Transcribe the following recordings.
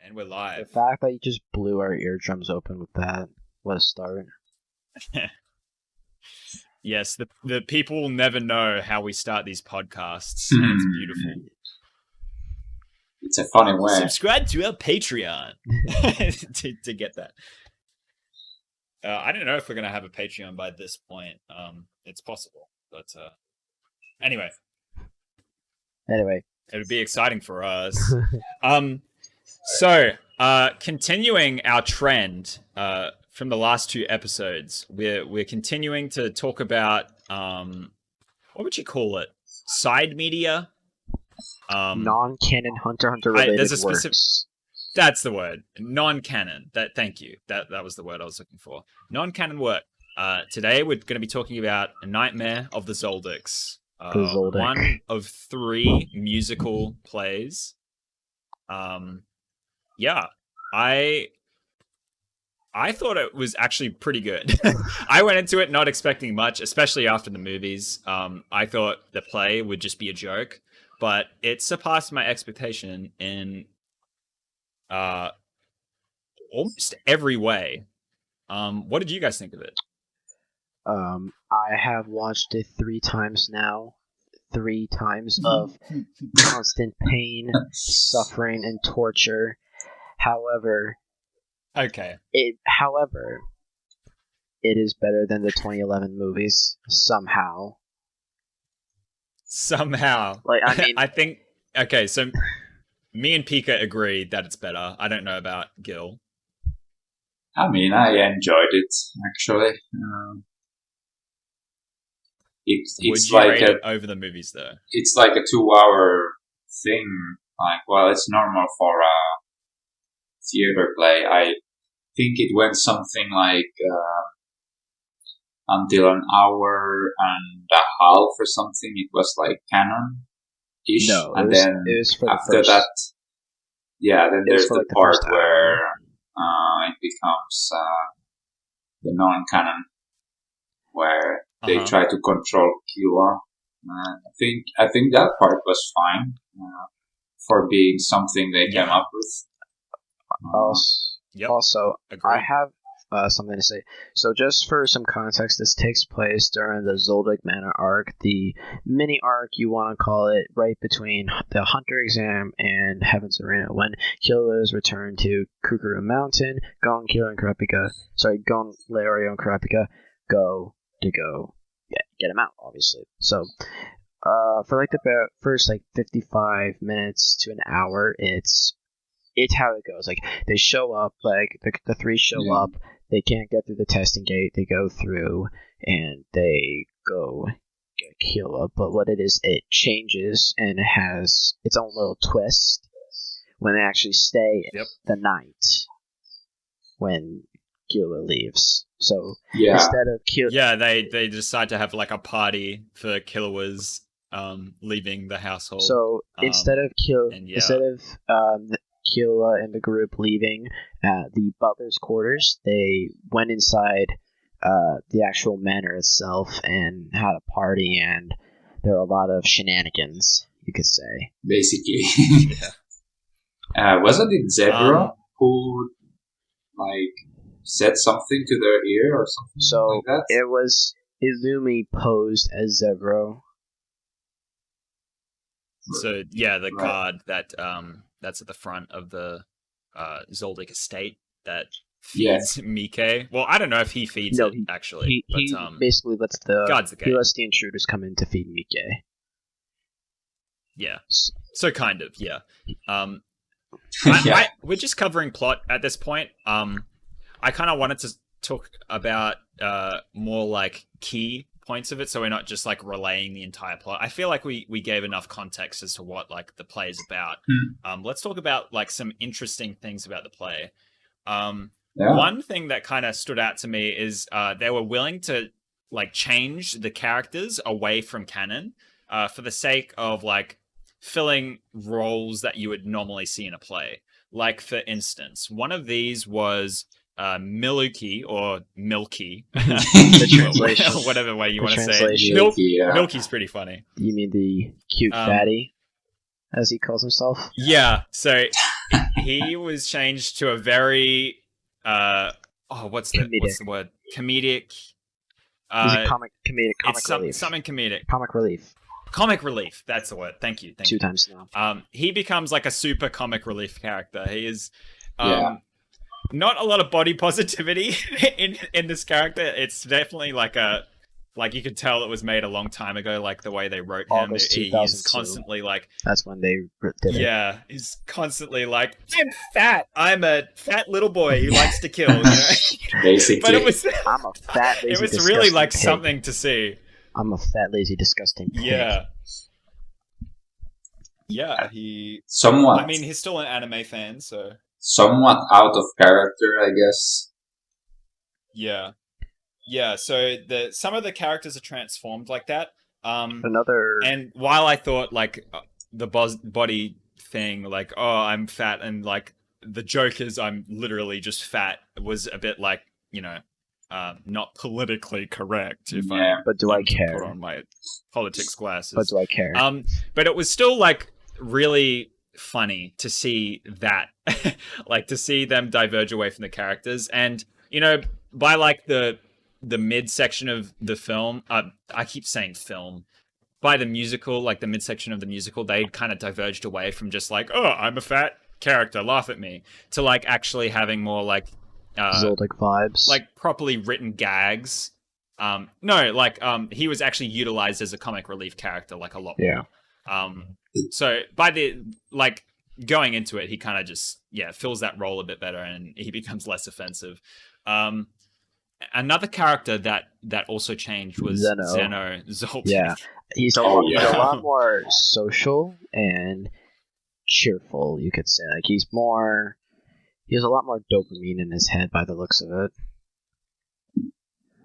And we're The live. fact that you just blew our eardrums open with that, what a start. Yes, the people will never know how we start these podcasts, and it's beautiful. It's a funny way. Subscribe to our Patreon to get that. I don't know if we're going to have a Patreon by this point. It's possible, but anyway. It would be exciting for us. So, continuing our trend from the last two episodes, we're continuing to talk about what would you call it? Side media? Non-canon Hunter x Hunter related there's a specific. works. That's the word. Non-canon. Thank you. That was the word I was looking for. Non-canon work. Today we're going to be talking about A Nightmare of the Zaoldyeck. Zaoldyeck. One of 3 musical plays. Yeah, I thought it was actually pretty good. I went into it not expecting much, especially after the movies. I thought the play would just be a joke, but it surpassed my expectation in almost every way. What did you guys think of it? I have watched it 3 times now. 3 times of constant pain, suffering, and torture. However, it is better than the 2011 movies somehow. Like, I mean, I think okay. So me and Pika agree that it's better. I don't know about Gil. I mean, I enjoyed it actually. It's Would you like rate it over the movies though? It's like a 2-hour thing. Like, well, it's normal for a theater play. I think it went something like until an hour and a half or something. It was like canon-ish. No, and it then was for after the first. that, yeah, then there's the like the part first hour. where it becomes the non-canon, where they try to control Killua. I think that part was fine for being something they came up with. Also, Agreed. I have something to say. So just for some context, this takes place during the Zaoldyeck Manor arc, the mini arc, you want to call it, right between the Hunter exam and Heaven's Arena, when Killua is returned to Kukuru Mountain. Gon, Lario, and Kurapika go get him out, obviously. So, for like the first 55 minutes to an hour, it's how it goes. Like, they show up, like the 3 show up, they can't get through the testing gate, they go through, and they go get Killua. But what it is, it changes, and it has its own little twist when they actually stay the night when Killua leaves. So instead of Killua, they decide to have like a party for Killua's leaving the household. So instead of Killua and the group leaving the butler's quarters, they went inside the actual manor itself and had a party, and there were a lot of shenanigans, you could say. Basically. Wasn't it Zebra who said something to their ear or something like that? It was Izumi posed as Zebra. So the guard that's at the front of the Zaoldyeck estate that feeds Mike. Well, I don't know if he feeds it actually. He basically lets the intruders come in to feed Mike. Yeah. So kind of, yeah. We're just covering plot at this point. I kind of wanted to talk about more like key points of it, so we're not just like relaying the entire plot. I feel like we gave enough context as to what like the play is about. Let's talk about like some interesting things about the play. One thing that kind of stood out to me is they were willing to like change the characters away from canon for the sake of like filling roles that you would normally see in a play. Like, for instance, one of these was Miluki or Milky, the translation, whatever way you want to say it. Milky's pretty funny. You mean the cute fatty, as he calls himself? Yeah. So he was changed to a very what's the word? Comedic. He's a comic relief. Something comedic. Comic relief. Comic relief. That's the word. Thank you. Two times now. He becomes like a super comic relief character. He is not a lot of body positivity in this character. It's definitely like you could tell it was made a long time ago, like the way they wrote him. He's constantly like... That's when they did it. Yeah, he's constantly like, I'm fat. I'm a fat little boy who likes to kill, you know? Basically. But it was... I'm a fat, lazy, it was disgusting really like pig. something to see. I'm a fat, lazy, disgusting pig. Yeah. Yeah, he... Somewhat. I mean, he's still an anime fan, so... Somewhat out of character, I guess. Yeah. Yeah, so some of the characters are transformed like that. And while I thought like the body thing, like, oh, I'm fat, and like the joke is I'm literally just fat, was a bit like, you know, not politically correct. But do I care? Put on my politics glasses. But do I care? But it was still like really funny to see that, like to see them diverge away from the characters, and you know, by like the mid-section of the film, I keep saying film, by the musical, like the mid-section of the musical, they kind of diverged away from just like, oh, I'm a fat character, laugh at me, to like actually having more like Zaoldyeck vibes, like properly written gags. He was actually utilized as a comic relief character like a lot more. So by the like going into it, he kind of just fills that role a bit better, and he becomes less offensive. Another character that also changed was Zeno Zaoldyeck. Yeah, he's a lot more social and cheerful, you could say. Like he has a lot more dopamine in his head by the looks of it.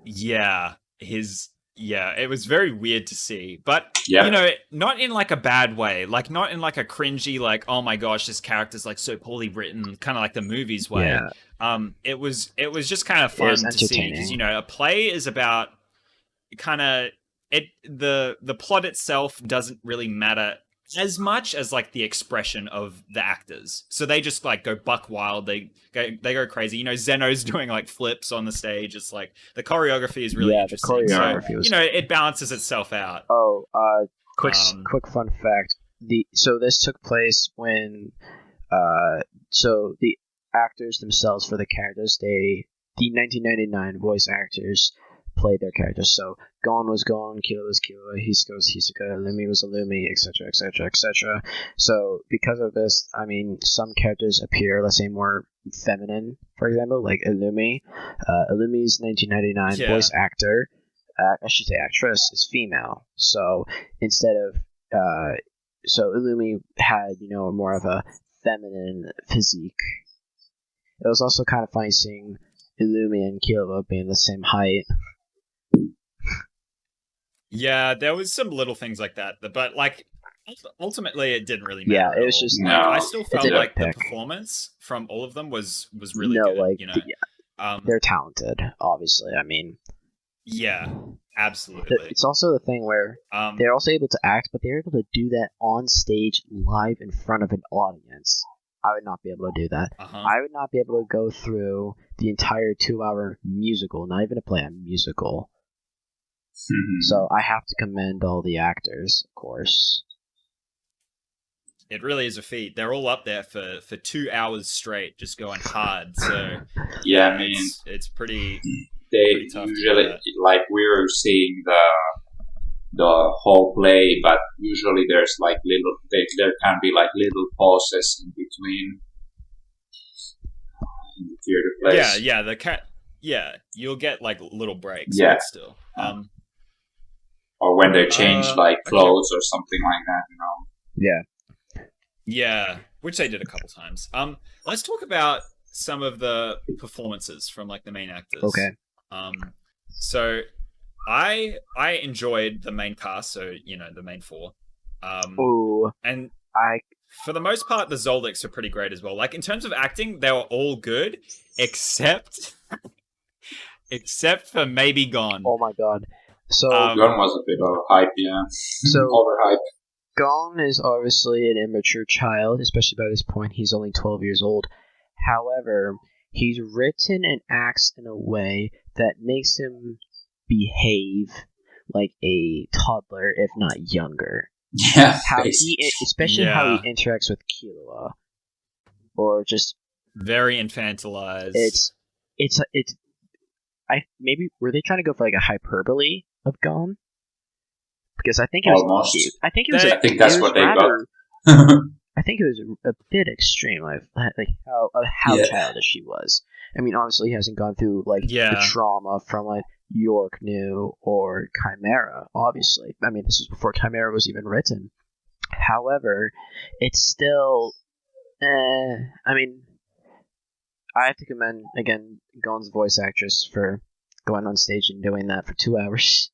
Yeah, it was very weird to see, but you know, not in like a bad way, like not in like a cringy, like, oh my gosh, this character's like so poorly written, kind of like the movies way. It was just kind of fun to see, because you know, a play is about kind of the plot itself doesn't really matter as much as like the expression of the actors. So they just like go buck wild, they go crazy. You know, Zeno's doing like flips on the stage. It's like the choreography is really interesting. The choreography was... you know, it balances itself out. Quick fun fact. This took place when the actors themselves for the characters, the 1999 voice actors played their characters. So Gon was Gon, Killua was Killua, Hisoka was Hisoka, Illumi was Illumi, etc., etc., etc. So because of this, I mean, some characters appear, let's say, more feminine. For example, like Illumi. Illumi's 1999 voice actor, I should say actress, is female. So instead of Illumi had, you know, more of a feminine physique. It was also kind of funny seeing Illumi and Killua being the same height. Yeah, there was some little things like that, but like ultimately it didn't really matter. Yeah, it was just I still felt like the performance from all of them was really good. Like, you know, they're talented, obviously. I mean, yeah, absolutely. It's also the thing where they're also able to act, but they're able to do that on stage live in front of an audience. I would not be able to do that. I would not be able to go through the entire 2-hour musical, not even to play a musical. So I have to commend all the actors, of course. It really is a feat. They're all up there for 2 hours straight, just going hard. So I mean, it's pretty. They tough usually, like, we were seeing the whole play, but usually there's like there can be like little pauses in between in the theater plays. You'll get like little breaks. But still. Or when they change like clothes or something like that, you know. Yeah, which they did a couple times. Let's talk about some of the performances from like the main actors. Okay. So I enjoyed the main cast, so you know, the main four. And for the most part, the Zaoldyecks are pretty great as well. Like in terms of acting, they were all good, except for maybe Gon. Oh my god. So Gon was a bit of hype, So overhype. Gon is obviously an immature child, especially by this point. He's only 12 years old. However, he's written and acts in a way that makes him behave like a toddler, if not younger. Yeah, Especially how he interacts with Killua, or just very infantilized. Maybe were they trying to go for like a hyperbole of Gon? Because I think it was almost. I think that's what they got. I think it was a bit extreme, like how childish he was. I mean, honestly, he hasn't gone through like the trauma from like York New or Chimera. Obviously, I mean, this was before Chimera was even written. However, it's still, I mean, I have to commend again Gon's voice actress for going on stage and doing that for 2 hours.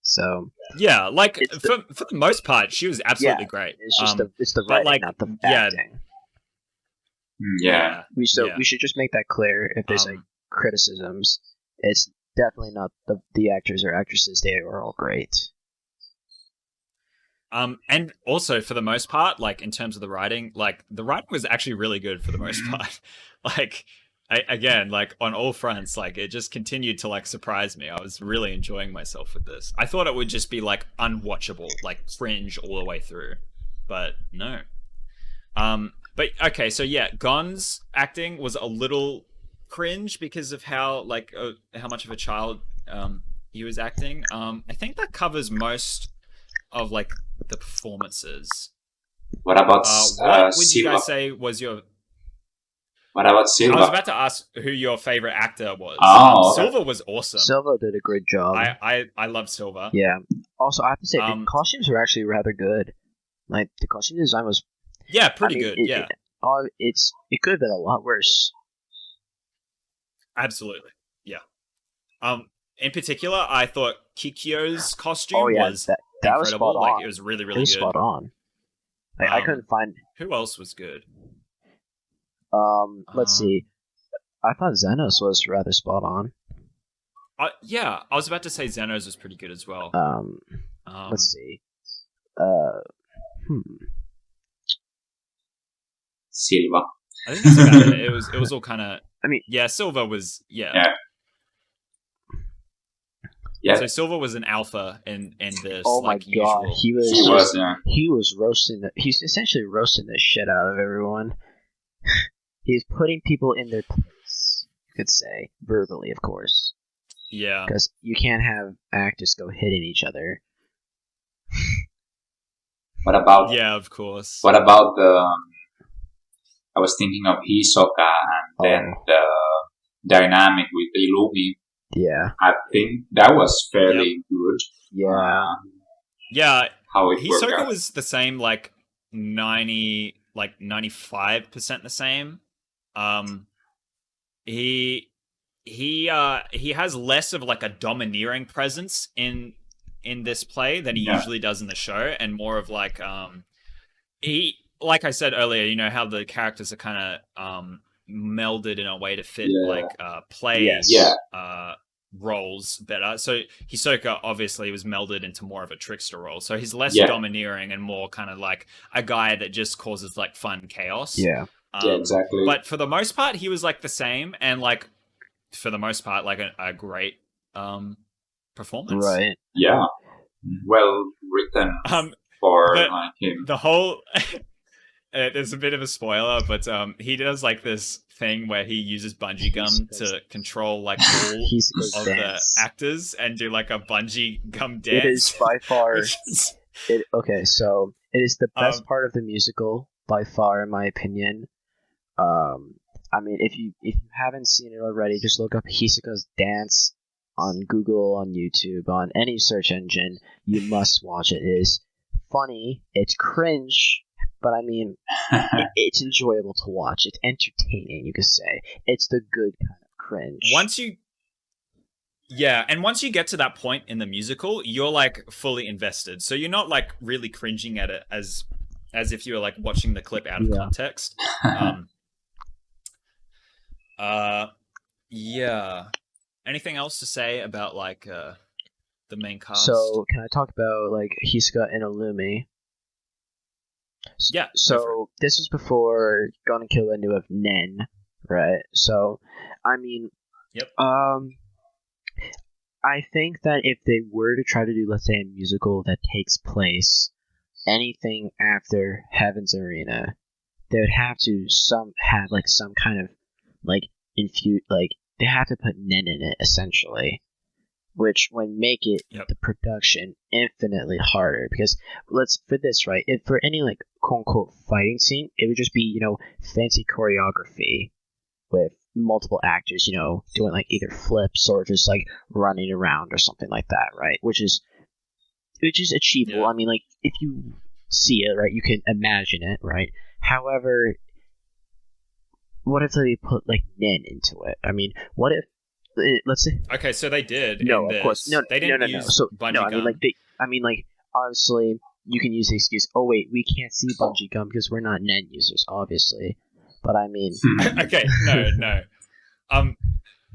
So yeah, like for the most part, she was absolutely great. It's just it's the writing, not the acting. Yeah, we should just make that clear. If there's like criticisms, it's definitely not the actors or actresses. They are all great. And also for the most part, like in terms of the writing, like the writing was actually really good for the most part. Like again, like on all fronts, like it just continued to like surprise me. I was really enjoying myself with this. I thought it would just be like unwatchable, like cringe all the way through, but no. But okay, so yeah, Gon's acting was a little cringe because of how much of a child he was acting. I think that covers most of like the performances. What about what would you guys say was your? What about Silva? I was about to ask who your favorite actor was. Silva was awesome. Silva did a great job. I love Silva. Yeah. Also, I have to say the costumes were actually rather good. Like the costume design was. Yeah, pretty good. It could have been a lot worse. Absolutely. Yeah. In particular, I thought Kikyo's costume was that incredible. Was spot on. Like it was really, really good. Spot on. Like, I couldn't find who else was good. Let's see. I thought Xenos was rather spot on. Yeah, I was about to say Xenos was pretty good as well. Let's see. Silva. I think that's about it. It was all kind of. I mean, yeah, Silva was Yeah. So Silva was an alpha in this. Oh my god, usual. he was roasting. He's essentially roasting the shit out of everyone. He's putting people in their place. You could say verbally, of course. Yeah, because you can't have actors go hitting each other. What about? Yeah, of course. What about the? I was thinking of Hisoka and then the dynamic with Illumi. Yeah, I think that was fairly good. Yeah, yeah. How it Hisoka worked out. was the same, like 95% the same. He has less of like a domineering presence in this play than he usually does in the show, and more of like he, like I said earlier, you know how the characters are kind of melded in a way to fit play roles better. So Hisoka obviously was melded into more of a trickster role, so he's less domineering and more kind of like a guy that just causes like fun chaos. Yeah, exactly. But for the most part, he was like the same, and like for the most part, like a great performance. Right. Yeah. Well written for like him. The whole there's a bit of a spoiler, but he does like this thing where he uses bungee gum to control like all of the actors and do like a bungee gum dance. It is by far. So it is the best part of the musical by far, in my opinion. I mean, if you haven't seen it already, just look up Hisoka's dance on Google, on YouTube, on any search engine. You must watch it. It is funny. It's cringe. But I mean, it's enjoyable to watch. It's entertaining, you could say. It's the good kind of cringe. Once you get to that point in the musical, you're like fully invested. So you're not like really cringing at it as if you were like watching the clip out of context. Yeah. Anything else to say about like the main cast. So can I talk about like Hisoka and Illumi? Yeah. So this is before Gon and Killua knew of Nen, right? So, I mean, Yep. I think that if they were to try to do, let's say, a musical that takes place anything after Heaven's Arena, they would have to have like some kind of like they have to put Nen in it essentially, which would make it the production infinitely harder. Because if for any like quote unquote fighting scene, it would just be fancy choreography with multiple actors doing like either flips or just like running around or something like that, right? Which is achievable. Yeah. I mean, like if you see it, right, you can imagine it, right? However, what if they put like Nen into it? I mean, what if let's say Okay, so they did. no, of course, no, They didn't no. use So bungee no, I gum. mean, like obviously you can use the excuse. Oh wait, we can't see bungee gum because we're not Nen users, obviously. But I mean, Okay, no.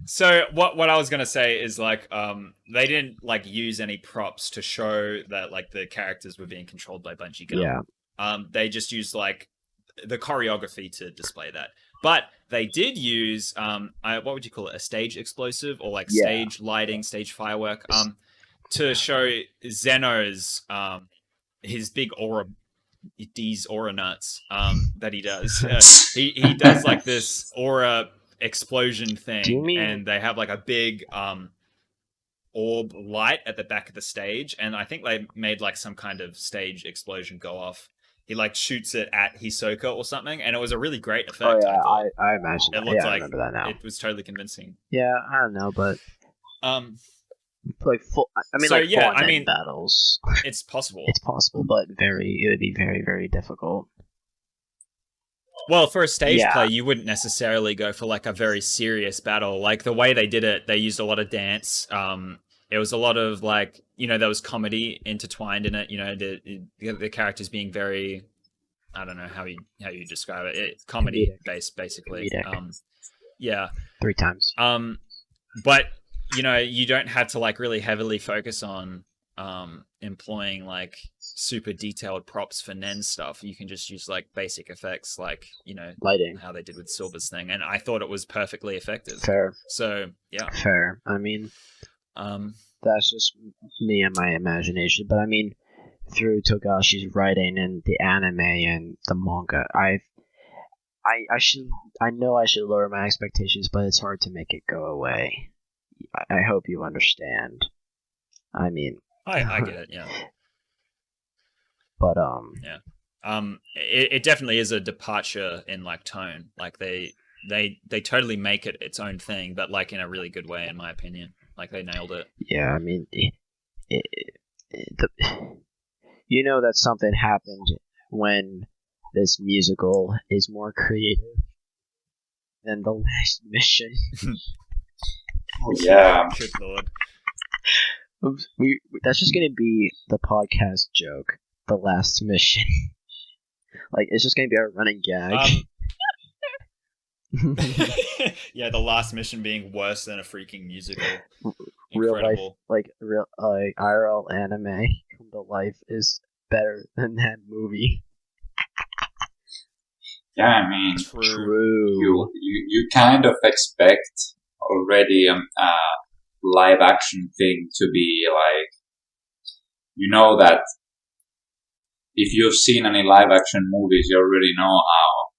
So what I was gonna say is like they didn't like use any props to show that like the characters were being controlled by bungee gum. yeah, They just used like the choreography to display that. But they did use what would you call it? A stage explosive or like stage lighting, stage firework to show Zeno's his big aura, these aura nuts that he does. He does like this aura explosion thing, and they have like a big orb light at the back of the stage, and I think they made like some kind of stage explosion go off. He like shoots it at Hisoka or something, and it was a really great effect. Oh yeah, I imagine. It looked I like remember that now. It was totally convincing. Yeah, I don't know, but like full. I mean, so, like yeah, full Nen battles. It's possible. It's possible, but it would be very, very difficult. Well, for a stage play, you wouldn't necessarily go for like a very serious battle. Like the way they did it, they used a lot of dance. It was a lot of like, there was comedy intertwined in it. The characters being very, I don't know how you describe it. It's comedy based, basically. Yeah. 3 times. But you don't have to like really heavily focus on employing like super detailed props for Nen stuff. You can just use like basic effects, like lighting, how they did with Silver's thing, and I thought it was perfectly effective. Fair. So yeah. Fair. I mean, that's just me and my imagination. But I mean, through Togashi's writing and the anime and the manga, I know I should lower my expectations, but it's hard to make it go away. I hope you understand. I mean, I get it, yeah. But it definitely is a departure in like tone. Like they totally make it its own thing, but like in a really good way, in my opinion. Like they nailed it. Yeah, I mean, that something happened when this musical is more creative than the last mission. Oh yeah. Good lord. That's just gonna be the podcast joke. The last mission. Like it's just gonna be a running gag. Yeah, the last mission being worse than a freaking musical. Real Incredible. life, like IRL anime come to life is better than that movie. Yeah, I mean, true. You kind of expect already a live action thing to be like, that if you've seen any live action movies, you already know how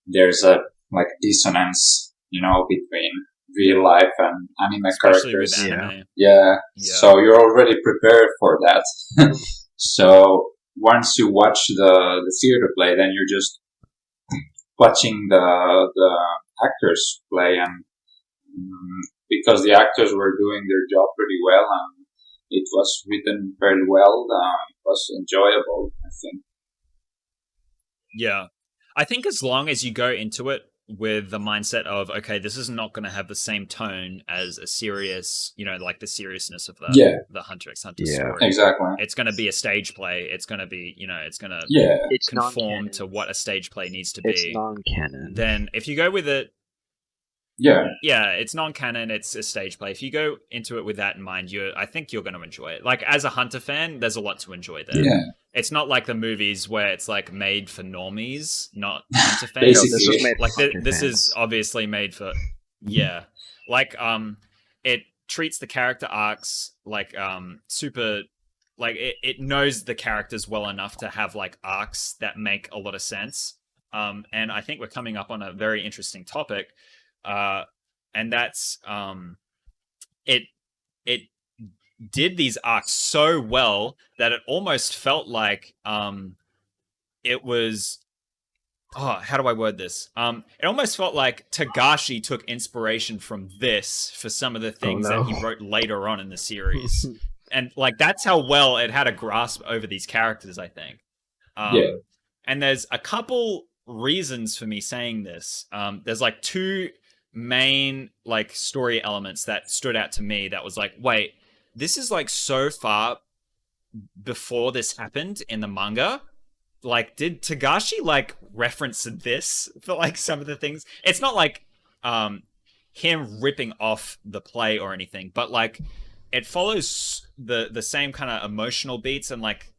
there's a like dissonance, between real life and anime especially characters. With anime. Yeah. So you're already prepared for that. So once you watch the theater play, then you're just watching the actors play, and because the actors were doing their job pretty well and it was written very well, it was enjoyable, I think. Yeah. I think as long as you go into it with the mindset of, okay, this is not going to have the same tone as a serious, like the seriousness of the Hunter x Hunter story. Exactly. It's going to be a stage play. It's going to be, it's going to conform to what a stage play needs to be. It's non-canon. Then if you go with it, Yeah, it's non-canon. It's a stage play. If you go into it with that in mind, I think you're going to enjoy it. Like as a Hunter fan, there's a lot to enjoy there. Yeah. It's not like the movies where it's like made for normies, not Hunter fans. Basically. This was made like for Hunter this fans. is obviously made for like it treats the character arcs like super like it knows the characters well enough to have like arcs that make a lot of sense. And I think we're coming up on a very interesting topic. And that's it did these arcs so well that it almost felt like it was how do I word this? It almost felt like Togashi took inspiration from this for some of the things that he wrote later on in the series. And like that's how well it had a grasp over these characters, I think. And there's a couple reasons for me saying this. There's like two main like story elements that stood out to me that was like, wait, this is like so far before this happened in the manga. Like, did Togashi like reference this for like some of the things? It's not like him ripping off the play or anything, but like it follows the same kind of emotional beats and like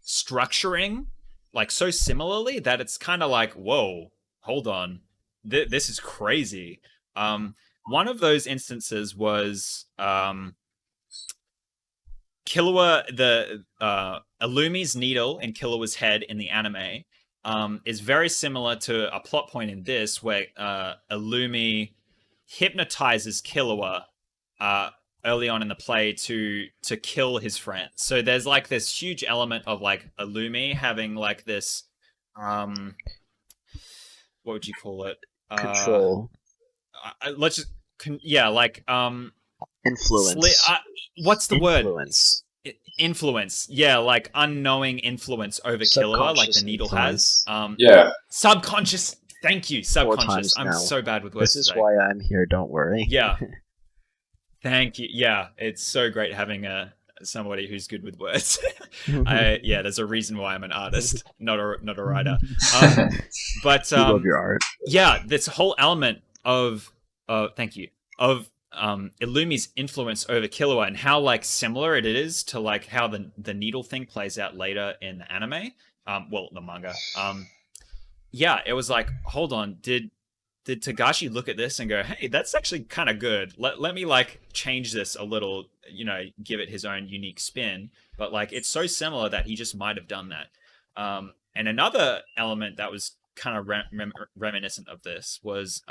structuring like so similarly that it's kind of like, whoa, hold on. This is crazy. One of those instances was Killua, the Illumi's needle in Killua's head in the anime is very similar to a plot point in this where Illumi hypnotizes Killua early on in the play to kill his friend. So there's like this huge element of like Illumi having like this what would you call it? Control. Let's just like influence. What's the influence. word? Influence. Yeah, like unknowing influence over Killua, like the needle influence. has. Subconscious. Thank you, subconscious. I'm so bad with words. This is why I'm here. Don't worry. Yeah. Thank you. Yeah, it's so great having somebody who's good with words. There's a reason why I'm an artist, not a writer. But you love your art. Yeah, this whole element of thank you of Illumi's influence over Killua and how like similar it is to like how the needle thing plays out later in the anime. The manga. It was like, hold on, did Togashi look at this and go, hey, that's actually kind of good. Let me like change this a little, give it his own unique spin. But like it's so similar that he just might have done that. And another element that was kind of reminiscent of this was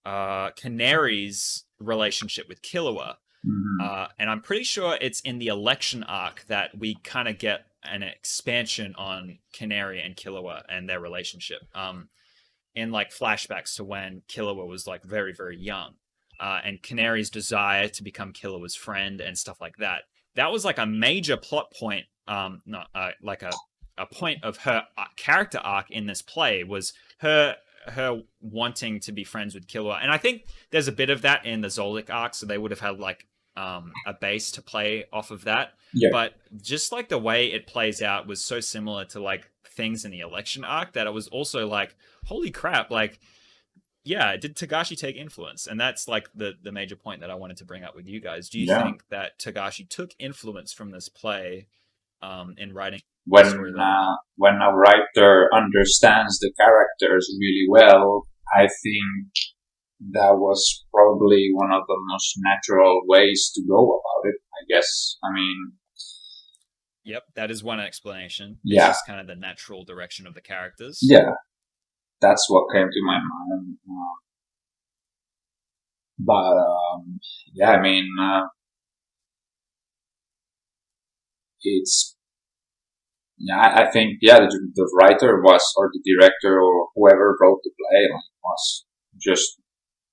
Canary's relationship with Killua. And I'm pretty sure it's in the election arc that we kind of get an expansion on Canary and Killua and their relationship. In like flashbacks to when Killua was like very, very young. And Canary's desire to become Killua's friend and stuff like that. That was like a major plot point, like a point of her character arc in this play was her wanting to be friends with Killua. And I think there's a bit of that in the Zaoldyeck arc, so they would have had like a base to play off of that. But just like the way it plays out was so similar to like things in the election arc that it was also like, holy crap, like, yeah, did Togashi take influence? And that's like the major point that I wanted to bring up with you guys. Do you think that Togashi took influence from this play in writing? When a writer understands the characters really well, I think that was probably one of the most natural ways to go about it, I guess. I mean... Yep, that is one explanation. Yeah. It's just kind of the natural direction of the characters. Yeah, that's what came to my mind. I mean, it's... I think, the writer was, or the director, or whoever wrote the play was just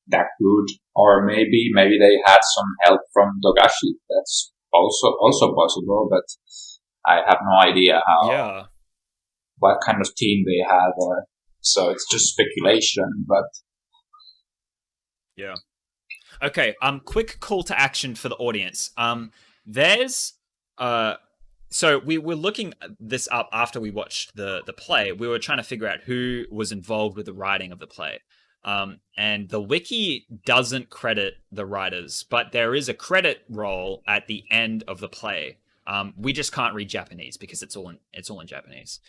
that good. Or maybe they had some help from Togashi. That's also possible, but I have no idea what kind of team they had, so it's just speculation, but... Yeah. Okay, quick call to action for the audience. There's... So we were looking this up after we watched the play. We were trying to figure out who was involved with the writing of the play. And the wiki doesn't credit the writers, but there is a credit roll at the end of the play. We just can't read Japanese because it's all in Japanese.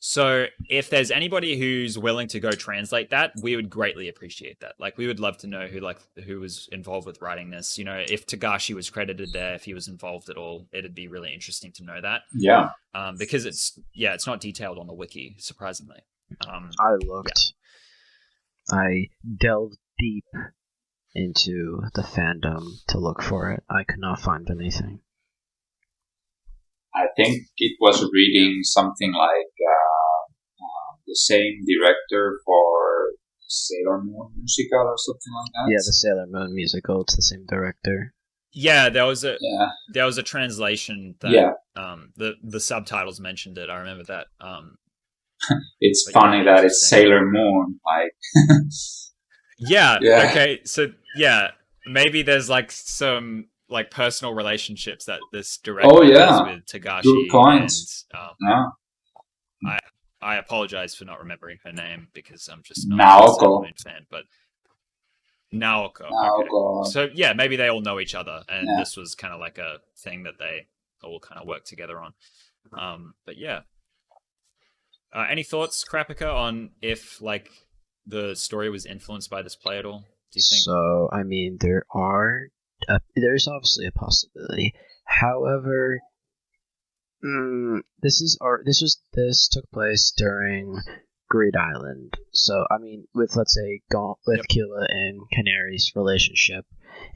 So if there's anybody who's willing to go translate that, we would greatly appreciate that. Like, we would love to know who was involved with writing this. You know, if Togashi was credited there, if he was involved at all, it'd be really interesting to know that. Yeah. Because it's not detailed on the wiki, surprisingly. I looked. Yeah. I delved deep into the fandom to look for it. I could not find anything. I think it was reading something like the same director for Sailor Moon musical or something like that. Yeah, the Sailor Moon musical. It's the same director. Yeah, there was a translation that the subtitles mentioned it. I remember that. It's funny that it's Sailor Moon, like. yeah. Okay. So maybe there's like some like personal relationships that this director has with Togashi. Good points. And, I apologize for not remembering her name because I'm just not a Sailor Moon fan, but Naoko. Okay. So yeah, maybe they all know each other, and this was kind of like a thing that they all kind of work together on. But yeah. Any thoughts, Krapika, on if like the story was influenced by this play at all? Do you think? So I mean, there's obviously a possibility. However, this took place during Greed Island. So I mean, with let's say Killua and Canary's relationship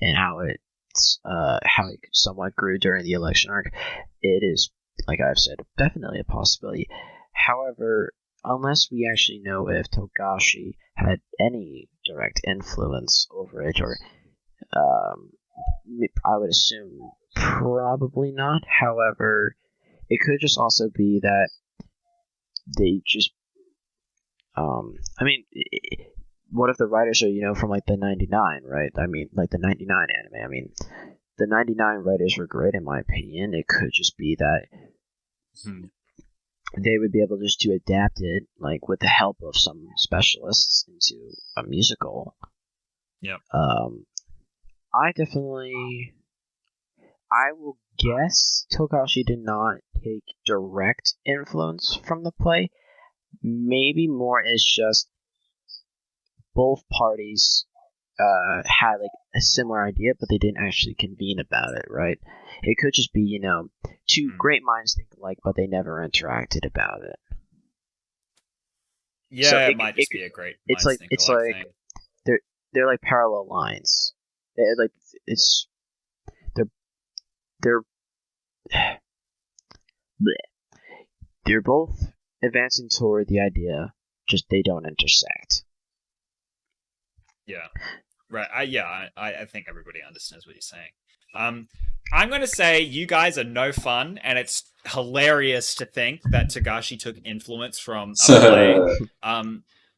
and how it somewhat grew during the election arc, it is, like I've said, definitely a possibility. However, unless we actually know if Togashi had any direct influence over it, or I would assume probably not. However, it could just also be that they just, what if the writers are, from like the 99, right? I mean, like the 99 anime. I mean, the 99 writers were great in my opinion. It could just be that they would be able just to adapt it, like with the help of some specialists, into a musical. Yep. I will guess Togashi did not take direct influence from the play. Maybe more is just both parties had like a similar idea, but they didn't actually convene about it, right? It could just be, two great minds think alike, but they never interacted about it. Yeah, so it might just be a great. It's like thing. They're like parallel lines. They're both advancing toward the idea, just they don't intersect. Yeah. Right. I think everybody understands what you're saying. I'm going to say you guys are no fun, and it's hilarious to think that Togashi took influence from a play.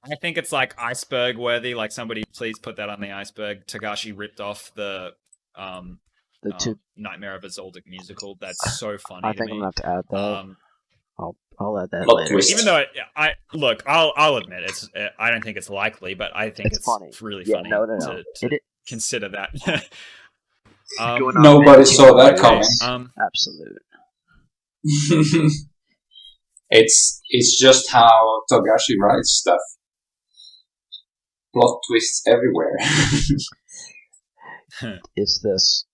I think it's like iceberg worthy. Like, somebody please put that on the iceberg. Togashi ripped off the Nightmare of a Zaoldyeck musical. That's so funny. I think I'm gonna have to add that. I'll add that later. Twist. Even though I'll admit it's. I don't think it's likely, but I think it's funny. Really funny. To consider that. Nobody saw that coming. Absolute. It's just how Togashi writes stuff. Plot twists everywhere. It's this.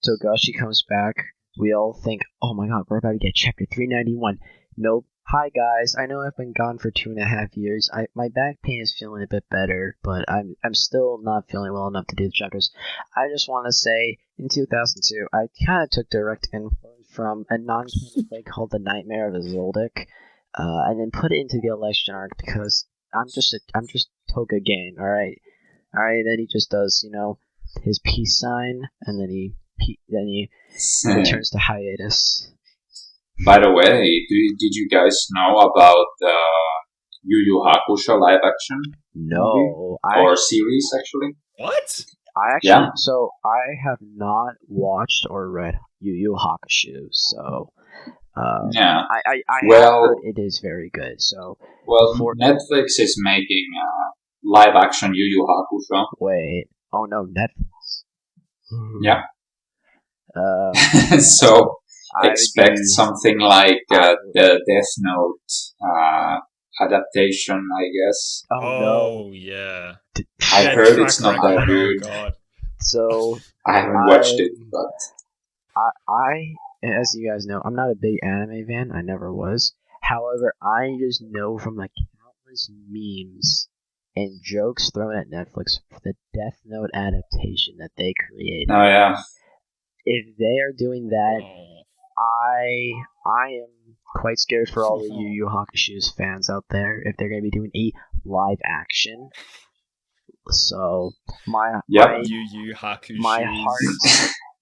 Togashi comes back. We all think, oh my god, we're about to get chapter 391. Nope. Hi guys, I know I've been gone for 2.5 years. My back pain is feeling a bit better, but I'm still not feeling well enough to do the chapters. I just want to say, in 2002, I kind of took direct influence from a non-canon play called The Nightmare of Zaoldyeck, and then put it into the election arc because I'm just Toga Gain, alright? Alright, then he just does, his peace sign, and then he returns to hiatus. By the way, did you guys know about the Yu Yu Hakusho live action? No. Or series, actually? What? So I have not watched or read Yu Yu Hakusho, so I heard it is very good. So Netflix is making live action Yu Yu Hakusho. Wait. Oh no, Netflix. Yeah. Uh, So expect be- something like the Death Note adaptation, I guess. Oh no. yeah. I That heard track it's not record, that good. Oh god. So I haven't watched it, I'm- but I, as you guys know, I'm not a big anime fan. I never was. However, I just know from the countless memes and jokes thrown at Netflix for the Death Note adaptation that they created. oh yeah, If they are doing that, Oh. I am quite scared for all the Yu Yu Hakusho's fans out there if they're going to be doing a live action. So Yep. Yu Yu Hakusho.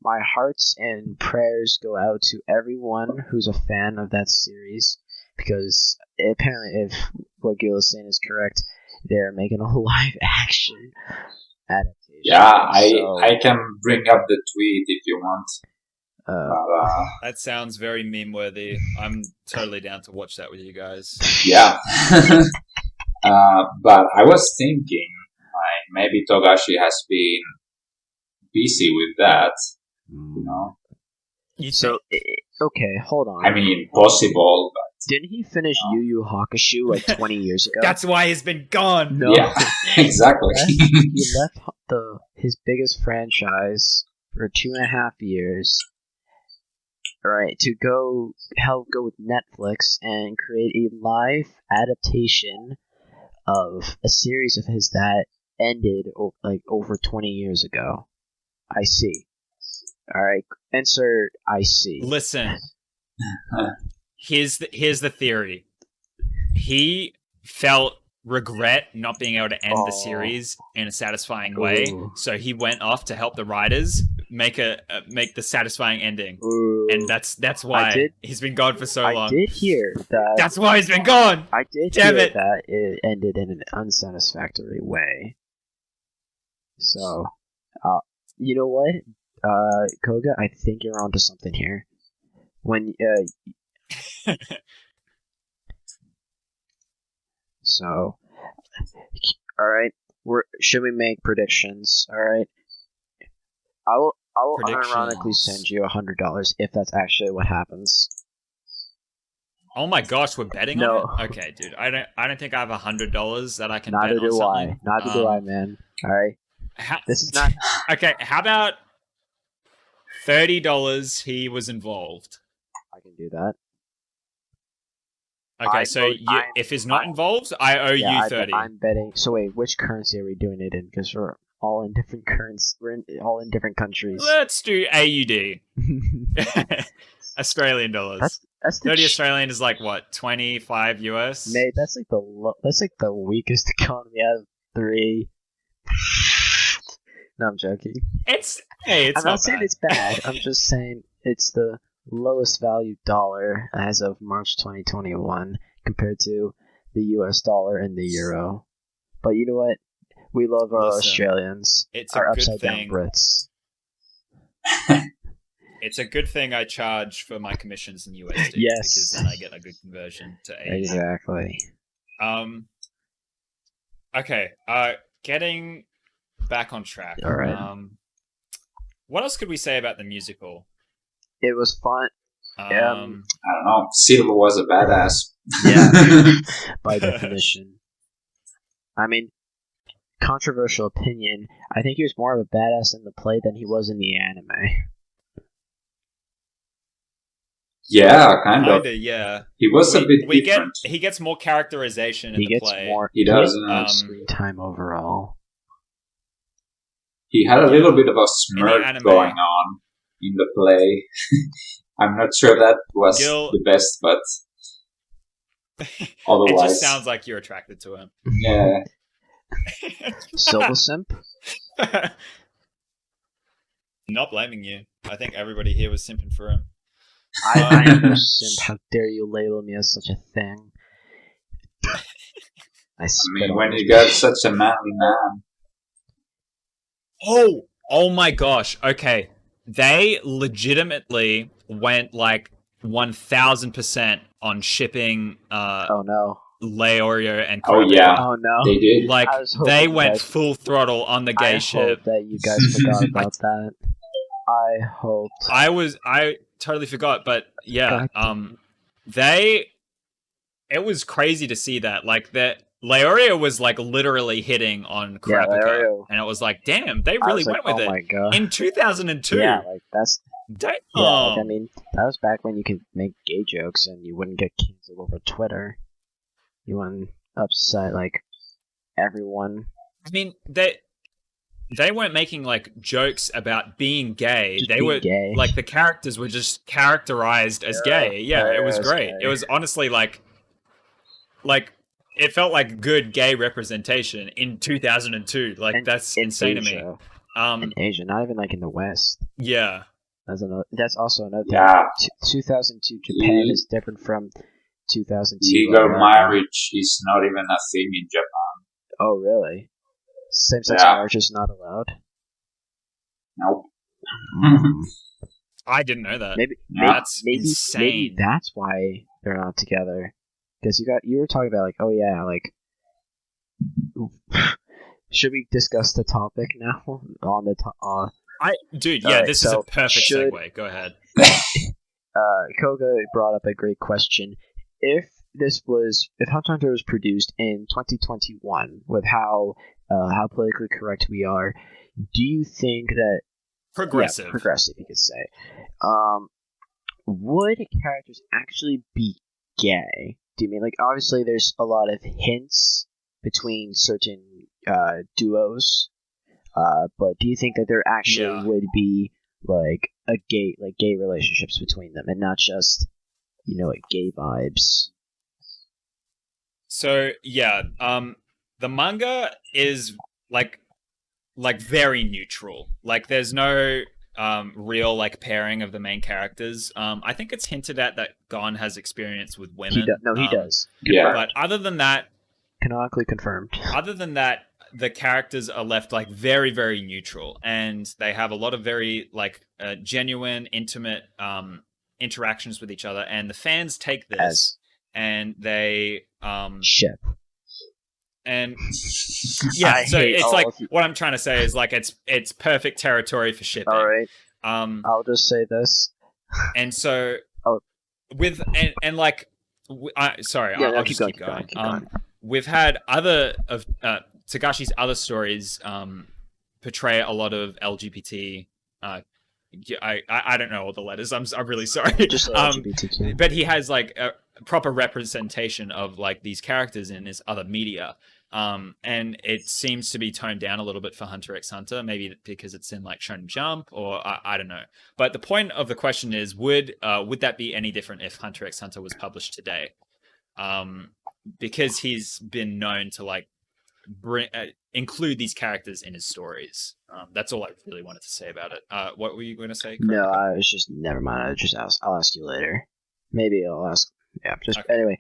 my hearts and prayers go out to everyone who's a fan of that series, because apparently, if what Gil is saying is correct, they're making a live action adaptation. yeah. So, I can bring up the tweet if you want. That sounds very meme worthy. I'm totally down to watch that with you guys. Yeah. But I was thinking, like, maybe Togashi has been busy with that, you know? okay, hold on. I mean, possible, but Didn't he finish Yu Yu Hakusho like 20 years ago? That's why he's been gone. No. yeah, exactly. He left his biggest franchise for 2.5 years, right, to go with Netflix and create a live adaptation of a series of his that ended like over 20 years ago. I see. All right, insert I see. Listen. Here's the theory. He felt regret not being able to end the series in a satisfying way, so he went off to help the writers make the satisfying ending. And that's why he's been gone for so long. I did hear that. That's why he's been gone. I did Damn hear it. that it ended in an unsatisfactory way. So, you know what, Koga, I think you're onto something here. When so, all right, should we make predictions? All right, I will unironically send you $100 if that's actually what happens. Oh my gosh, we're betting No. on it? Okay, dude. I don't think I have $100 that I can Neither bet on do something. Neither do I, man. All right, this is not. Okay, how about $30 he was involved? I can do that. Okay, if he's not involved, I owe you 30. I'm betting. So wait, which currency are we doing it in? Because we're all in different currencies. We're all in different countries. Let's do AUD. Australian dollars. That's 30 Australian is like what, 25 US? Mate, that's like the weakest economy out of 3. No, I'm joking. I'm not saying it's bad. I'm just saying it's the lowest value dollar as of March 2021 compared to the US dollar and the euro. But you know what? We love our Australians. It's our a good upside down thing. Brits. It's a good thing I charge for my commissions in USD. Yes. Because then I get a good conversion to AUD. Exactly. Okay. Getting back on track. All right. What else could we say about the musical? It was fun. I don't know. Silva was a badass. Yeah, by definition. I mean, controversial opinion. I think he was more of a badass in the play than he was in the anime. Yeah, kind of. Yeah. He was a bit different. He gets more characterization in the play. He does. More screen time overall. He had a little bit of a smirk going on in the play. I'm not sure that was the best, but otherwise... It just sounds like you're attracted to him. Yeah. Silver simp? Not blaming you. I think everybody here was simping for him. I am no simp. How dare you label me as such a thing? I mean, when you got such a manly man. Oh my gosh. Okay. They legitimately went like 1000% on shipping oh no. Leorio and Oh Kurapika. yeah, Oh no! they did. Like I was hoping they you went guys- full throttle on the gay I ship. hope that you guys forgot about that. I hoped. I totally forgot, but yeah, God it was crazy to see that. Like that Leorio was like literally hitting on Yeah, Kurapika, Leorio. and it was like, damn, they I really was like, went with oh it my god. in 2002. Yeah, like that's Damn. yeah. Like, I mean, that was back when you could make gay jokes and you wouldn't get canceled over Twitter. You wouldn't upset like everyone. I mean, they weren't making like jokes about being gay. Just They being were gay. like the characters were just characterized as gay. Yeah, it was it was great. gay. It was honestly like it felt like good gay representation in 2002. Like And that's in insane to Asia. me. In Asia, not even like in the West. Yeah. That's also another Yeah. thing. 2002 Japan is different from 2002. Legal America. marriage is not even a thing in Japan. Oh really? Same-sex Yeah. marriage is not allowed. Nope. I didn't know that. Maybe That's maybe insane. that's why they're not together. Because you were talking about like, oh yeah, like should we discuss the topic now on the Dude, All yeah, right, this is so a perfect should- segue. Go ahead. Koga brought up a great question. If Hunter x Hunter was produced in 2021 with how politically correct we are, do you think that Progressive. Yeah, progressive, you could say. Would characters actually be gay? Do you mean like obviously there's a lot of hints between certain duos, but do you think that there actually Yeah. would be like gay relationships between them and not just like gay vibes? So yeah, the manga is like very neutral. Like there's no real like pairing of the main characters. I think it's hinted at that Gon has experience with women. He does. Yeah. But other than that, Canonically confirmed. the characters are left like very, very neutral, and they have a lot of very like genuine, intimate interactions with each other. And the fans take this As and they ship. and I yeah, so hate it's all like of you. what I'm trying to say is like it's perfect territory for shipping. All right, I'll just say this. and so Oh. with and like sorry, Yeah, I'll no, just keep keep going, going. keep going. We've had other of Tagashi's other stories portray a lot of LGBT. I don't know all the letters. I'm really sorry. Just say LGBTQ. But he has like a proper representation of like these characters in his other media. And it seems to be toned down a little bit for Hunter x Hunter, maybe because it's in like Shonen Jump or I don't know. But the point of the question is, would that be any different if Hunter x Hunter was published today? Because he's been known to like include these characters in his stories. That's all I really wanted to say about it. What were you going to say? No, I was just never mind. I'll ask you later. Maybe I'll ask. Yeah, just Okay. anyway.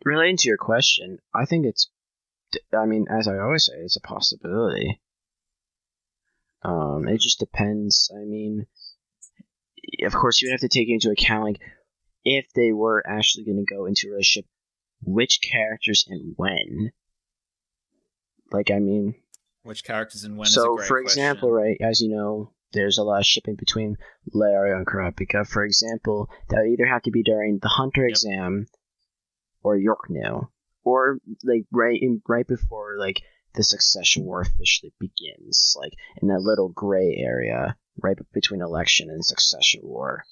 Relating to your question, I think it's. I mean, as I always say, it's a possibility. It just depends. I mean, of course, you have to take into account like if they were actually going to go into a relationship, which characters and when. Like, I mean, Which characters and when? so, is a great for example, question. right, as you know, there's a lot of shipping between Leorio and Kurapika. For example, that would either have to be during the Hunter exam or Yorknu, or like right before like the Succession War officially begins, like in that little gray area right between election and Succession War,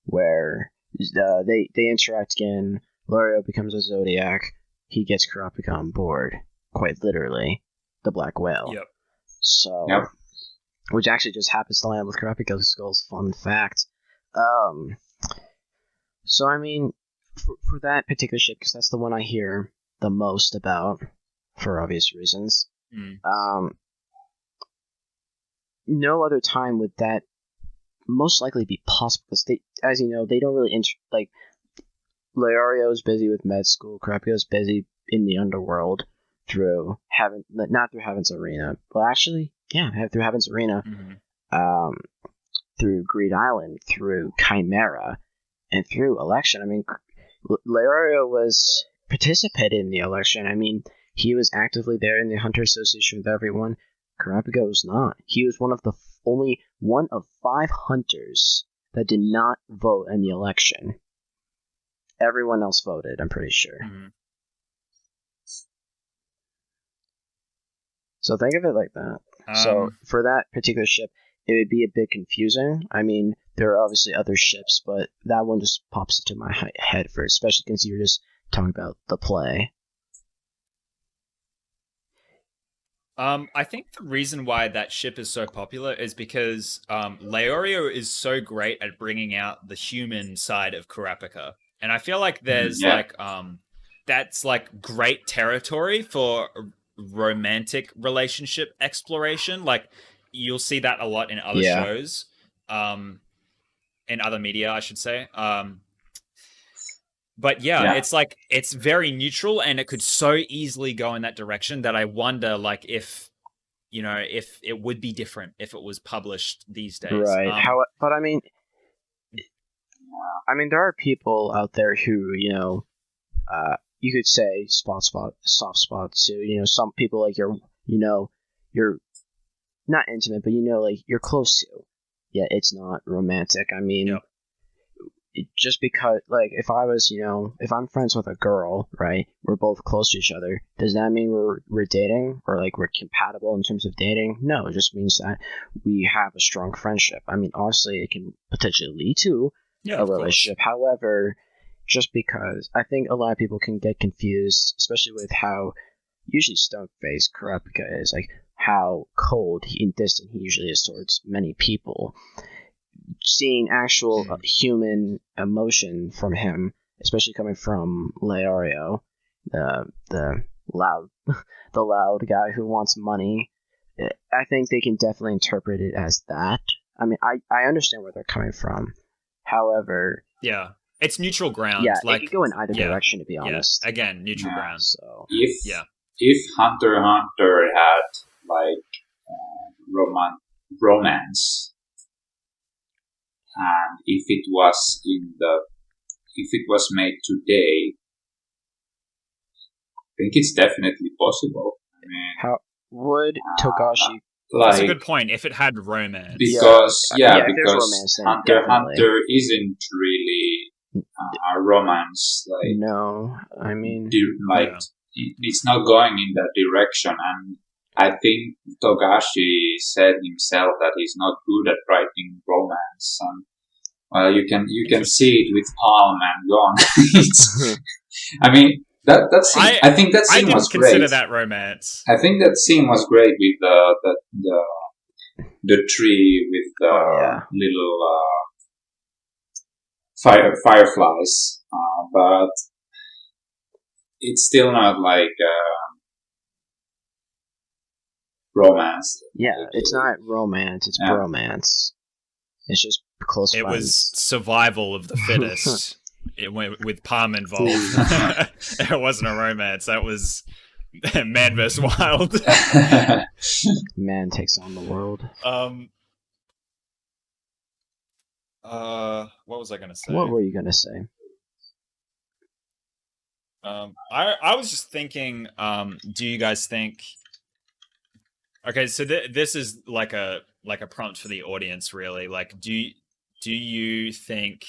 where they interact again. Leorio becomes a Zaoldyeck. He gets Kurapika on board, quite literally, the Black Whale. Yep. So, which actually just happens to land with Kurapika's skulls. Fun fact. So I mean, for that particular ship, because that's the one I hear the most about, for obvious reasons. No other time would that most likely be possible, because they, as you know, they don't really like. Leorio's busy with med school. Kurapika's busy in the underworld through Heaven, not through Heaven's Arena. Well, actually, yeah, through Heaven's Arena, through Greed Island, through Chimera, and through Election. I mean, Leorio was participated in the election. I mean, he was actively there in the Hunter Association with everyone. Kurapika was not. He was only one of 5 hunters that did not vote in the election. Everyone else voted, I'm pretty sure. Mm-hmm. So think of it like that. So for that particular ship, it would be a bit confusing. I mean, there are obviously other ships, but that one just pops into my head first, especially since you were just talking about the play. I think the reason why that ship is so popular is because Leorio is so great at bringing out the human side of Kurapika. And I feel like there's that's like great territory for romantic relationship exploration. Like you'll see that a lot in other shows, in other media, I should say. But it's like it's very neutral, and it could so easily go in that direction that I wonder, like, if it would be different if it was published these days, right? But I mean, there are people out there who you could say soft spot to some people, like you're not intimate, but like you're close to. Yeah, it's not romantic. I mean. Just because, like, if I'm friends with a girl, right, we're both close to each other, does that mean we're dating, or like we're compatible in terms of dating? No, it just means that we have a strong friendship. I mean, obviously it can potentially lead to a relationship. However, just because I think a lot of people can get confused, especially with how usually stone-faced Kurapika is, like how cold and distant he usually is towards many people. Seeing actual human emotion from him, especially coming from Leorio, the loud guy who wants money, I think they can definitely interpret it as that. I mean, I understand where they're coming from. However, it's neutral ground. Yeah, like, it could go in either direction, to be honest. Again, neutral ground. So if Hunter x Hunter had like romance. And if it was made today, I think it's definitely possible. I mean, how would Togashi? That's a good point. If it had romance, because because romance, Hunter x Hunter isn't really a romance. Like, no, I mean, it's not going in that direction, and I think Togashi said himself that he's not good at writing romance, and you can see it with Palm and Gon. I mean, that scene, I think that scene was great. I didn't consider that romance. I think that scene was great with the tree with the little fireflies, but it's still not like. Romance. Yeah, it's not romance, it's bromance. It's just close friends. It was survival of the fittest. It went with Palm involved. It wasn't a romance. That was man vs. wild. Man takes on the world. What was I going to say? What were you going to say? I was just thinking, do you guys think... Okay, so this is like a prompt for the audience, really. Like, do you think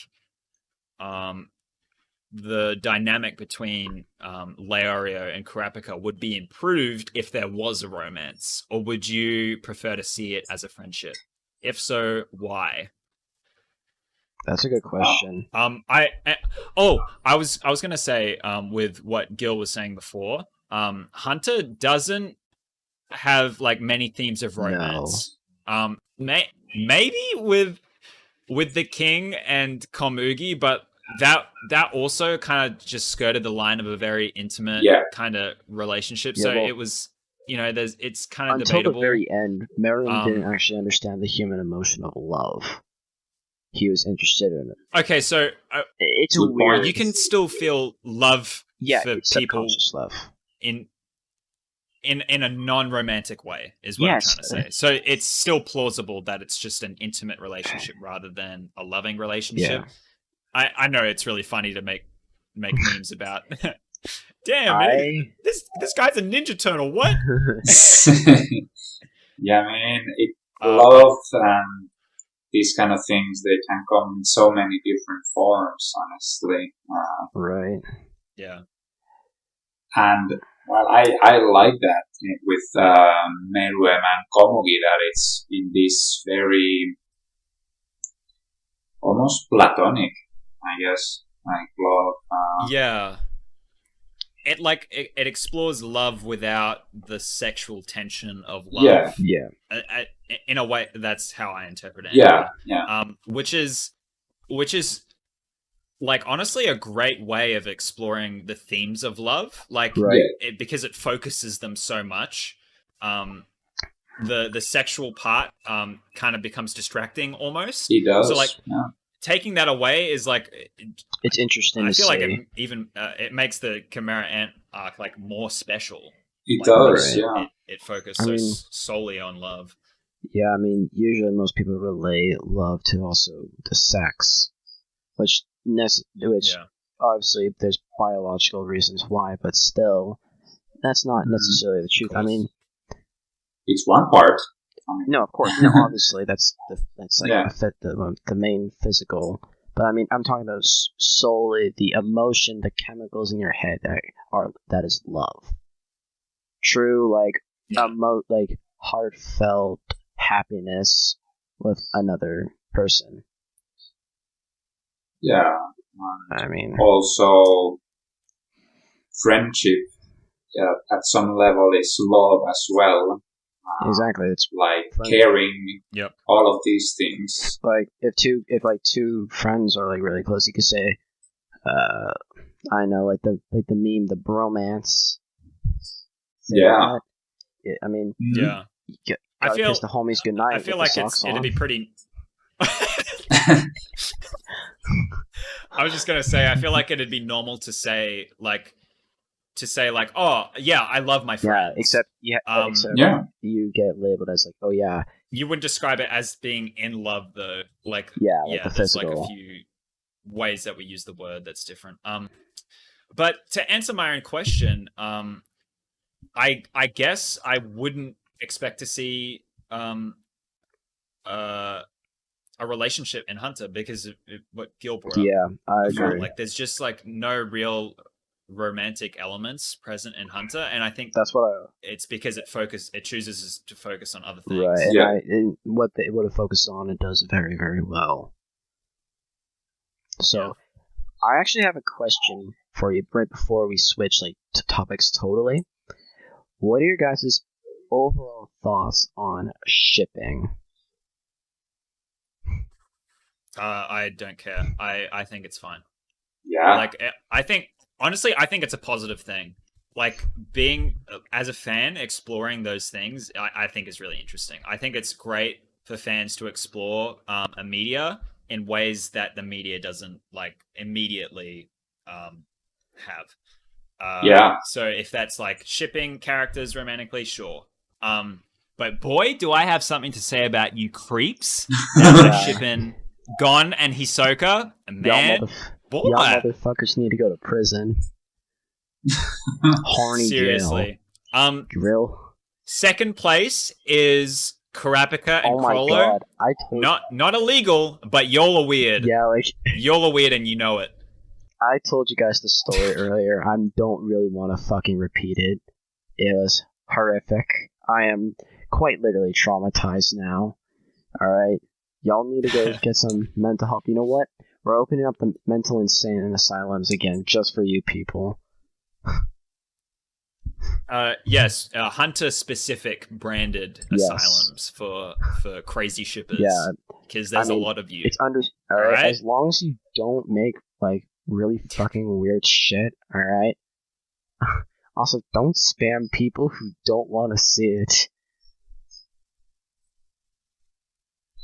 the dynamic between Leorio and Kurapika would be improved if there was a romance, or would you prefer to see it as a friendship? If so, why? That's a good question. I was gonna say, with what Gil was saying before, Hunter doesn't have like many themes of romance. No. Maybe with the king and Komugi, but that also kind of just skirted the line of a very intimate kind of relationship. So it was, it's kind of until debatable. The very end, Merlin didn't actually understand the human emotion of love. He was interested in it. Okay, so it's weird. You can still feel love for people love. In a non-romantic way, is what I'm trying to say. So it's still plausible that it's just an intimate relationship rather than a loving relationship. I know it's really funny to make make memes about. Damn, man, this guy's a Ninja Turtle. What? Yeah, I mean, love and these kind of things, they can come in so many different forms, honestly. Right. Yeah. And, well, I like that with Meruem and Komugi, that it's in this very almost platonic, I guess, like love. Yeah. It explores love without the sexual tension of love. Yeah. In a way, that's how I interpret it. Yeah. Which is like honestly a great way of exploring the themes of love, like because it focuses them so much. The sexual part kind of becomes distracting almost. It does. So like taking that away is like it's interesting. I feel like it makes the Chimera Ant arc like more special. It does, It focuses solely on love. Yeah, I mean, usually most people relate love to also the sex, which obviously there's biological reasons why, but still, that's not necessarily the truth. I mean, it's one part. No, of course, no. Obviously, that's the main physical. But I mean, I'm talking about solely the emotion, the chemicals in your head that is love. True, like like heartfelt happiness with another person. Yeah, I mean, also friendship at some level is love as well. Exactly, it's like caring. All of these things. Like if two friends are like really close, you could say, I know, like the meme, the bromance. Yeah. I mean, I feel kiss the homies goodnight. I feel like it'd be pretty. I was just gonna say, I feel like it'd be normal to say like, oh yeah, I love my friends. Except you get labeled as like, oh yeah. You wouldn't describe it as being in love though. Like the there's physical. like a few ways that we use the word that's different. But to answer my own question, I guess I wouldn't expect to see a relationship in Hunter because of what Gil brought up. Yeah, I agree. Like there's just like no real romantic elements present in Hunter, and I think that's what it's because it chooses to focus on other things. Right, and what it focuses on, it does very, very well. So, I actually have a question for you right before we switch to topics totally. What are your guys' overall thoughts on shipping? I don't care. I think it's fine. Yeah. Like honestly, I think it's a positive thing. Like being as a fan, exploring those things, I think is really interesting. I think it's great for fans to explore a media in ways that the media doesn't like immediately have. So if that's like shipping characters romantically, sure. But boy, do I have something to say about you creeps that are shipping Gon and Hisoka. Man, y'all motherfuckers need to go to prison. Horny seriously. Drill. Second place is Kurapika and Oh my Chrollo. God. Not illegal, but y'all are weird. Yeah, like y'all are weird and you know it. I told you guys the story earlier. I don't really want to fucking repeat it. It was horrific. I am quite literally traumatized now. Alright? Y'all need to go get some mental help. You know what? We're opening up the mental insane asylums again, just for you people. Yes, Hunter-specific branded asylums for crazy shippers. Yeah, because there's a lot of you. It's alright? As long as you don't make like really fucking weird shit. All right. Also, don't spam people who don't want to see it.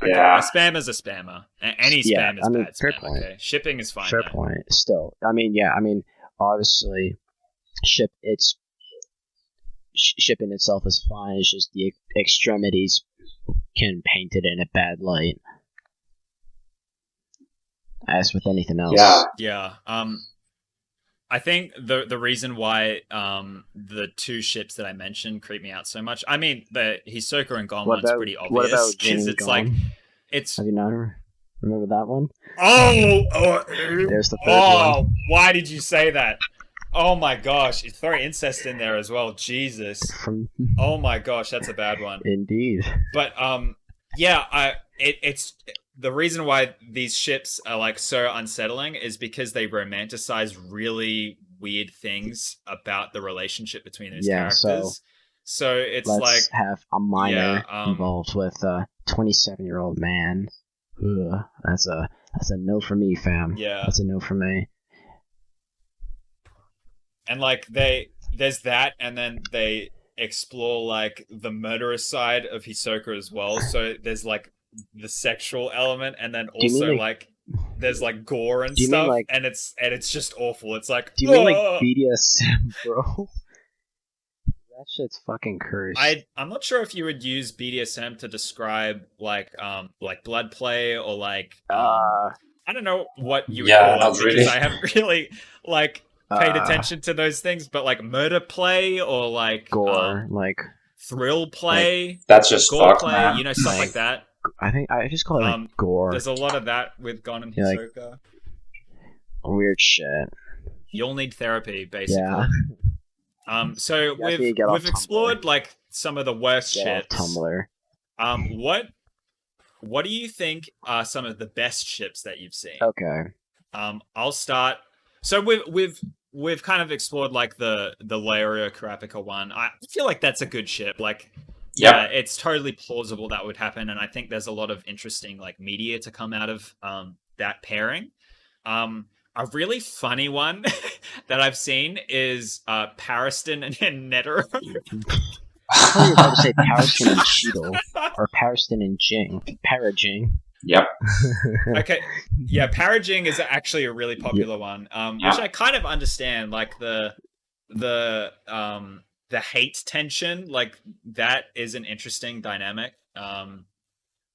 Yeah, a spam is a spammer. Any spam is bad fair spam. Point. Okay, shipping is fine. Fair point. Still, I mean, obviously, shipping itself is fine. It's just the extremities can paint it in a bad light. As with anything else. Yeah. I think the reason why the two ships that I mentioned creep me out so much. I mean, the Hisoka and Gon one's pretty What obvious about Jin because and it's Gon? like it's. Have you not remember that one? There's the third one. Why did you say that? Oh my gosh, you throw incest in there as well. Jesus. Oh my gosh, that's a bad one. Indeed. But yeah, it's the reason why these ships are like so unsettling is because they romanticize really weird things about the relationship between those characters. So it's let's have a minor yeah, involved with a 27-year-old man. Ugh, that's a no for me, fam. Yeah, that's a no for me. And like there's that, and then they explore like the murderous side of Hisoka as well. So there's like the sexual element, and then also like there's like gore and stuff, like, and it's just awful. It's like, do you mean like BDSM, bro? That shit's fucking cursed. I'm not sure if you would use BDSM to describe like blood play or like I don't know what you would call it because really. I haven't really like paid attention to those things, but like murder play or like gore, like thrill play, like, that's just gore fuck, play, man. you know, stuff like that. I think I just call it like gore. There's a lot of that with Gon and Hisoka. Like, weird shit. You'll need therapy, basically. Yeah. So we've explored like some of the worst ships. Tumblr. What do you think are some of the best ships that you've seen? Okay. I'll start. So we've kind of explored like the Leorio Kurapika one. I feel like that's a good ship. Like, yeah, it's totally plausible that would happen, and I think there's a lot of interesting like media to come out of that pairing. A really funny one that I've seen is Pariston and Netero. I thought you were about to say Pariston and Cheetle, or Pariston and Jing. Parajing. Yep. Okay. Yeah, Parajing is actually a really popular one, which I kind of understand. Like the hate tension, like that is an interesting dynamic.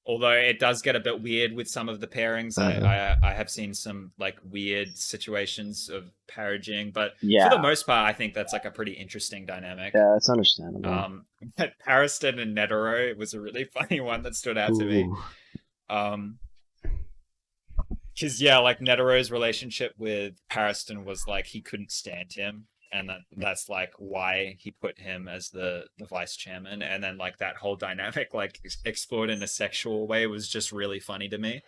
Although it does get a bit weird with some of the pairings. I have seen some like weird situations of Parajing, but for the most part, I think that's like a pretty interesting dynamic. Yeah, that's understandable. But Pariston and Netero was a really funny one that stood out to me. Because like Netero's relationship with Pariston was like he couldn't stand him, and that's like why he put him as the vice chairman, and then like that whole dynamic like explored in a sexual way was just really funny to me.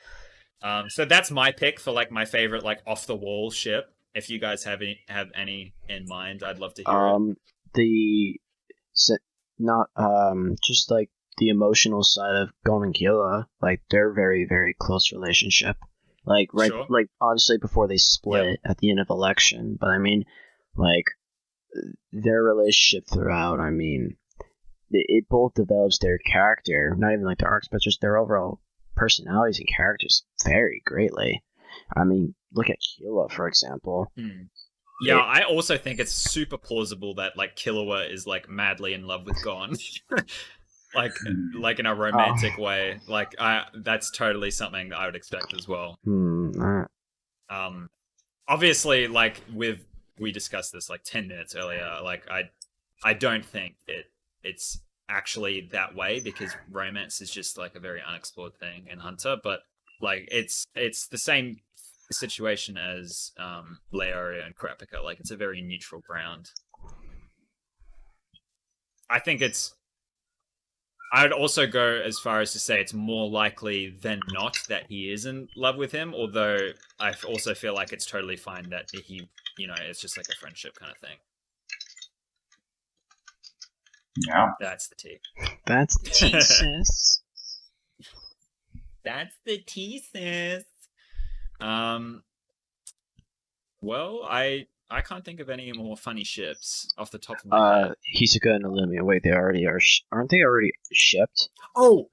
So that's my pick for like my favorite like off the wall ship. If you guys have any in mind, I'd love to hear it. Just like the emotional side of Gon and Killua, like they're very, very close relationship. Like like honestly before they split at the end of election, but I mean, like their relationship throughout. I mean, it both develops their character, not even like their arcs, but just their overall personalities and characters very greatly. I mean, look at Killua, for example. Yeah, I also think it's super plausible that like Killua is like madly in love with Gon. like in a romantic way. Like that's totally something that I would expect as well. Obviously like we discussed this like 10 minutes earlier. Like I don't think it's actually that way because romance is just like a very unexplored thing in Hunter, but like it's the same situation as Leorio and Kurapika. Like it's a very neutral ground. I would also go as far as to say it's more likely than not that he is in love with him, although I also feel like it's totally fine that he, it's just like a friendship kind of thing. Yeah. That's the tea. That's the tea, sis. That's the tea, sis. Well, I can't think of any more funny ships off the top of my head. Hisoka and Illumia. Wait, they already are. Aren't they already shipped? Oh,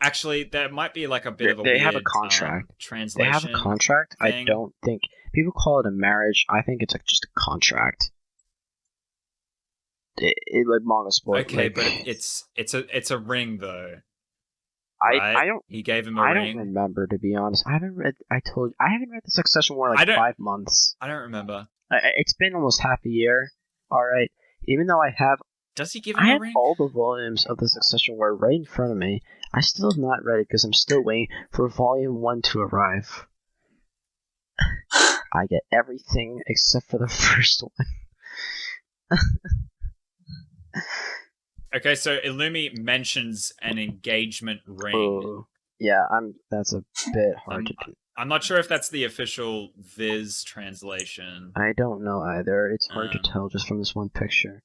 actually, there might be like a bit of a. They weird, have a contract. Translation. They have a contract. Thing. I don't think people call it a marriage. I think it's like just a contract. It like manga sport. Okay, but it's a ring though. right? I don't. He gave him a I ring. don't remember, to be honest. I haven't read. I haven't read the Succession War in like 5 months. I don't remember. It's been almost half a year. All right. Even though I have. Does he give him a ring? I have all the volumes of the Succession War right in front of me. I still have not read it because I'm still waiting for Volume 1 to arrive. I get everything except for the first one. Okay, so Illumi mentions an engagement ring. Oh, yeah, that's a bit hard to do. I'm not sure if that's the official Viz translation. I don't know either. It's hard to tell just from this one picture.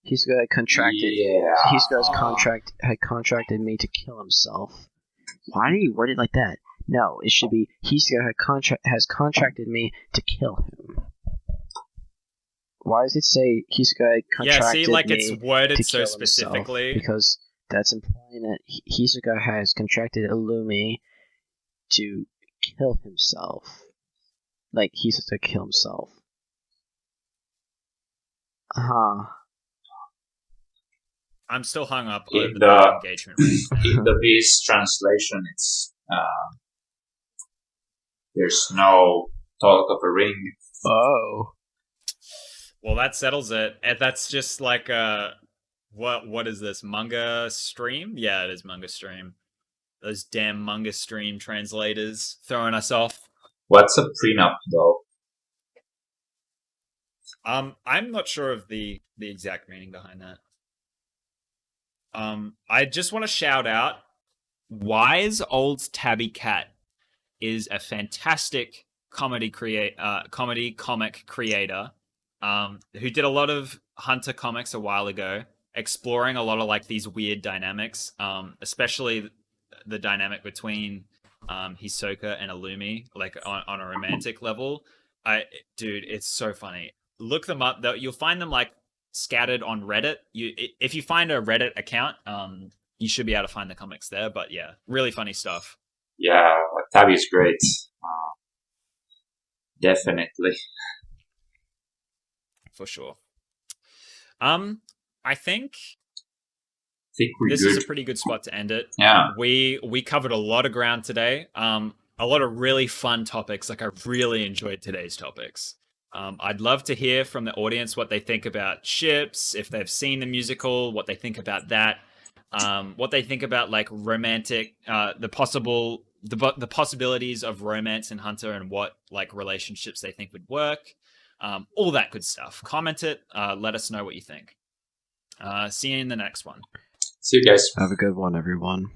Hisoka contracted. Yeah. Hisoka's had contracted me to kill himself. Why do you word it like that? No, it should be Hisoka has contracted me to kill him. Why does it say Hisoka contracted me it's worded to so kill specifically? himself? Because that's implying that Hisoka has contracted Illumi to kill himself. Like, Hisoka to kill himself. I'm still hung up In over the the engagement ring. In the Viz translation, it's there's no talk of a ring. Oh. Well, that settles it. And that's just like what is this, manga stream? Yeah, it is manga stream. Those damn manga stream translators throwing us off. What's a prenup, though? I'm not sure of the exact meaning behind that. I just want to shout out Wise Old Tabby Cat is a fantastic comic creator who did a lot of Hunter comics a while ago, exploring a lot of like these weird dynamics, especially the dynamic between Hisoka and Illumi, like on a romantic level. Dude, it's so funny. Look them up. You'll find them like scattered on Reddit. If you find a Reddit account, you should be able to find the comics there. But yeah, really funny stuff. Yeah, Tabby is great. Definitely. For sure. I think we're this good. is a pretty good spot to end it. Yeah. We covered a lot of ground today. A lot of really fun topics. Like, I really enjoyed today's topics. I'd love to hear from the audience what they think about ships, if they've seen the musical, what they think about that, what they think about like romantic, the possibilities of romance in Hunter, and what like relationships they think would work, all that good stuff. Comment it, let us know what you think. See you in the next one. See you guys. Have a good one, everyone.